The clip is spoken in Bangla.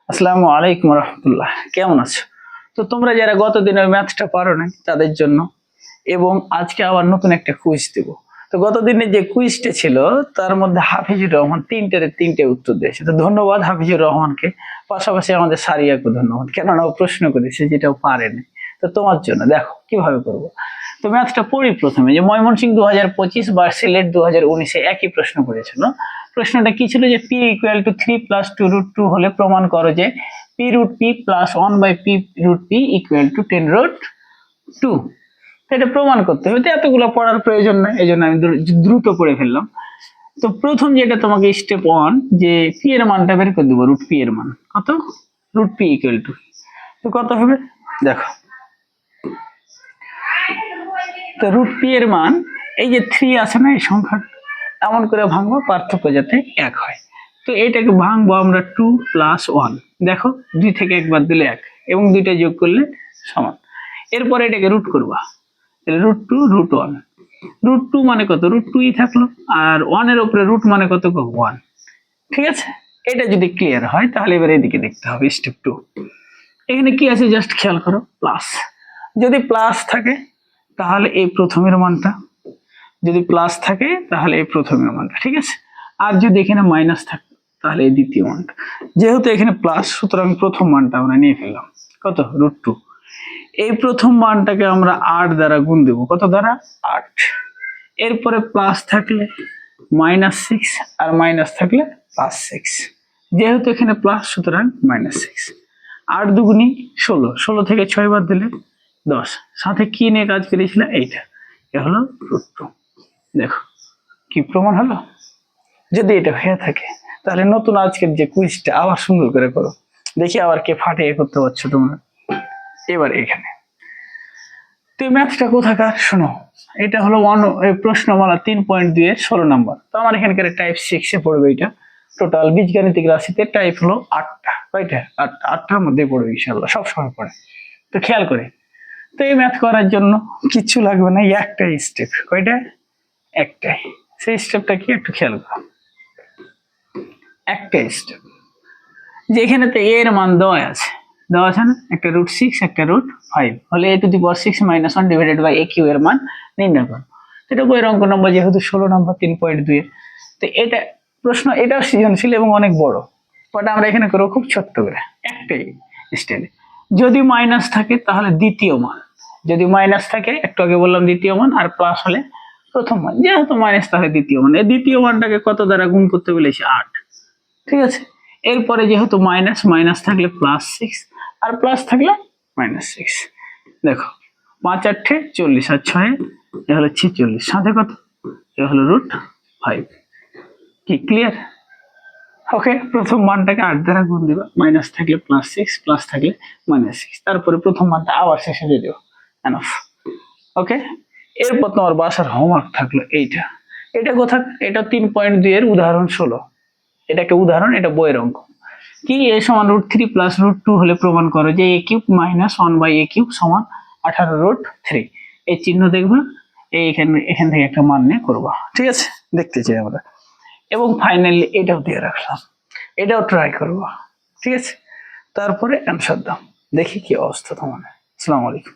আসসালামু আলাইকুম রহমতুল্লাহ। কেমন আছো? তো তোমরা যারা গত দিনের ম্যাথটা পারো না তাদের জন্য এবং আজকে আবার নতুন একটা কুইজ দেব। তো গত দিনের যে কুইজটা ছিল তার মধ্যে হাফিজুর রহমান তিনটে উত্তর দিয়েছে। তো ধন্যবাদ হাফিজুর রহমানকে, পাশাপাশি আমাদের সারিয়াকে ধন্যবাদ, কেননা ও প্রশ্ন করেছে যেটাও পারেনি। তো তোমার জন্য দেখো কিভাবে করবো। তো ম্যাথটা পড়ি প্রথমে, যে ময়মনসিংহ 2025 বা সিলেট 2019-এ একই প্রশ্ন করেছিল। প্রশ্নটা কি ছিল, যে পি ইকুয়াল টু 3 প্লাস 2√2 হলে প্রমাণ করো যে p root p plus 1/p root p equal to 10√2। এটা প্রমাণ করতে হবে, তো এতগুলো পড়ার প্রয়োজন নেই, এই জন্য আমি দ্রুত পড়ে ফেললাম। তো প্রথম যেটা তোমাকে স্টেপ 1, যে পি এর মানটা বের করে দেবো। রুট পি এর মান কত? রুট পি ইকুয়াল টু, তো কত হবে দেখো। তো রুট পি এর মান, এই যে 3 আছে না এই সংখ্যাটা, এমন করে ভাঙবো পার্থক্য যাতে 1 হয়। তো এটাকে ভাঙবো আমরা 2 প্লাস 1। দেখো 2 থেকে 1 বাদ দিলে 1 এবং 2টা যোগ করলে সমান। এরপরে এটাকে রুট করবা, তাহলে √2 √1। √2 মানে কত? √2ই থাকলো, আর 1 এর উপরে রুট মানে কত? 1। ঠিক আছে, এটা যদি ক্লিয়ার হয় তাহলে এবার এদিকে দেখতে হবে স্টেপ 2। এখানে কি আছে জাস্ট খেয়াল করো, প্লাস। যদি প্লাস থাকে তাহলে এই প্রথমের মানটা, যদি প্লাস থাকে তাহলে এই প্রথমের মানটা, ঠিক আছে। আর যদি এখানে মাইনাস থাকে তাহলে এই দ্বিতীয় মানটা। যেহেতু এখানে প্লাস, সুতরাং প্রথম মানটা আমরা নিয়ে ফেললাম, কত? √2। এই প্রথম মানটাকে আমরা 8 দ্বারা গুণ দেব। কত দ্বারা? 8। এরপরে প্লাস থাকলে -6, আর মাইনাস থাকলে +6। যেহেতু এখানে প্লাস, সুতরাং -6। 8 দুগুণী 16, 16 থেকে 6 বাদ দিলে 10। সাথে কি নিয়ে কাজ করেছিলাম? এইটা, এ হলো √2। দেখো কি প্রমাণ হলো। যদি এটা হয়ে থাকে তাহলে নতুন আজকের যে কুইজটা আবার সুন্দর করে করো, দেখি আবার কে ফাটিয়ে করতে পারছো তোমরা। এবার এখানে তো ম্যাথটা কোথাকার শোনো, এটা হলো প্রশ্নমালা 3.2 এর 16 নম্বর। তো আমার এখানকার টাইপ 6 এ পড়বে। এটা টোটাল বীজগাণিতিক রাশিতে টাইপ হলো 8টা। কয়টা? 8টার মধ্যে পড়বে ইনশাআল্লাহ, সব সময় পড়ে। তো খেয়াল করে, তো এই ম্যাথ করার জন্য কিচ্ছু লাগবে না, একটাই স্টেপ। কয়টা? একটাই। সেই স্টেপটা কি একটু খেয়াল করো। একটাই স্টেপ, যে এখানে তো এর মান দেওয়া আছে না, একটা √6 একটা √5 হলে a⁻6 - 1 divided by a Q এর মান নির্ণয় করো। এটা বইয়ের অঙ্ক নম্বর যেহেতু 16 নম্বর 3.2 এর। তো এটা প্রশ্ন, এটাও সৃজনশীল এবং অনেক বড়, বাট আমরা এখানে করবো খুব ছোট্ট করে, একটাই স্টেপে। যদি মাইনাস থাকে তাহলে দ্বিতীয় মান, যদি মাইনাস থাকে একটু আগে বললাম দ্বিতীয় মান, আর প্লাস হলে প্রথম মান। যেহেতু মাইনাস তাহলে দ্বিতীয় মান। এই দ্বিতীয় মানটাকে কত দ্বারা গুণ করতে বলেছি? 8। ঠিক আছে, এরপরে যেহেতু মাইনাস, মাইনাস থাকলে +6, আর প্লাস থাকলে -6। দেখো 5 × 8 = 40, আর 6 এ হলো 46, সাথে কত? এ হলো √5। কি ক্লিয়ার? ওকে, প্রথম মানটাকে 8 দ্বারা গুণ দিবা, মাইনাস থাকলে +6, প্লাস থাকলে -6, তারপরে প্রথম মানটা আবার শেষে দিয়ে দেবো। এনাফ। ওকে, এরপর তোমার বাসার হোমওয়ার্ক থাকলো এইটা। এটা কোথা? এটা 3.2 এর উদাহরণ 16। এটা একটা উদাহরণ, এটা বইয়ের অঙ্ক। কি? a = √3 প্লাস √2 হলে প্রমাণ করো যে a³ - 1/a³ = 18√3। এই চিহ্ন দেখবা, এখান থেকে একটা মান নিয়ে করবা। ঠিক আছে, দেখতে চাই আমরা। এবং ফাইনালি এটাও দিয়ে রাখলাম, এটাও ট্রাই করবা। ঠিক আছে, তারপরে অ্যান্সার দাও, দেখি কি অবস্থা তোমার। আসসালামু আলাইকুম।